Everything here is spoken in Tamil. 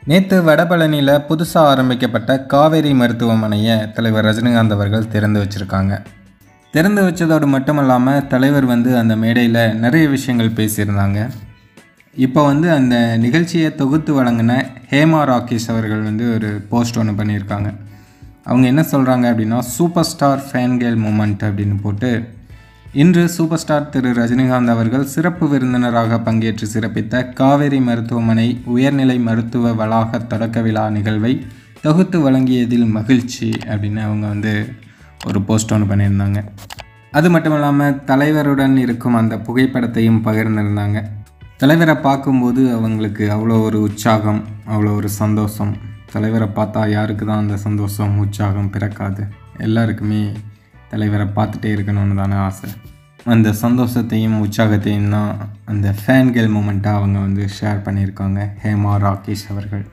நேற்று வடபழனியில் புதுசாக ஆரம்பிக்கப்பட்ட காவேரி மருத்துவமனையை தலைவர் ரஜினிகாந்த் அவர்கள் திறந்து வச்சுருக்காங்க. திறந்து வச்சதோடு மட்டும் இல்லாமல் தலைவர் அந்த மேடையில் நிறைய விஷயங்கள் பேசியிருந்தாங்க. இப்போ அந்த நிகழ்ச்சியை தொகுத்து வழங்கின ஹேமா ராகேஷ் அவர்கள் ஒரு போஸ்ட் ஒன்று பண்ணியிருக்காங்க. அவங்க என்ன சொல்கிறாங்க அப்படின்னா, சூப்பர் ஸ்டார் ஃபேன்கேல் மூமெண்ட் அப்படின்னு போட்டு, இன்று சூப்பர் ஸ்டார் திரு ரஜினிகாந்த் அவர்கள் சிறப்பு விருந்தினராக பங்கேற்று சிறப்பித்த காவேரி மருத்துவமனை உயர்நிலை மருத்துவ வளாக தொடக்க விழா நிகழ்வை தொகுத்து வழங்கியதில் மகிழ்ச்சி அப்படின்னு அவங்க ஒரு போஸ்ட் ஒன்று பண்ணியிருந்தாங்க. அது மட்டும் இல்லாமல் தலைவருடன் இருக்கும் அந்த புகைப்படத்தையும் பகிர்ந்திருந்தாங்க. தலைவரை பார்க்கும்போது அவங்களுக்கு அவ்வளோ ஒரு உற்சாகம், அவ்வளோ ஒரு சந்தோஷம். தலைவரை பார்த்தா யாருக்கு தான் அந்த சந்தோஷம் உற்சாகம் பிறக்காது? எல்லாருக்குமே தலைவரை பார்த்துட்டே இருக்கணும்னு தானே ஆசை. அந்த சந்தோஷத்தையும் உற்சாகத்தையும் தான் அந்த ஃபேன்கேல் மூமெண்ட்டாக அவங்க ஷேர் பண்ணியிருக்காங்க ஹேமா ராகேஷ் அவர்கள்.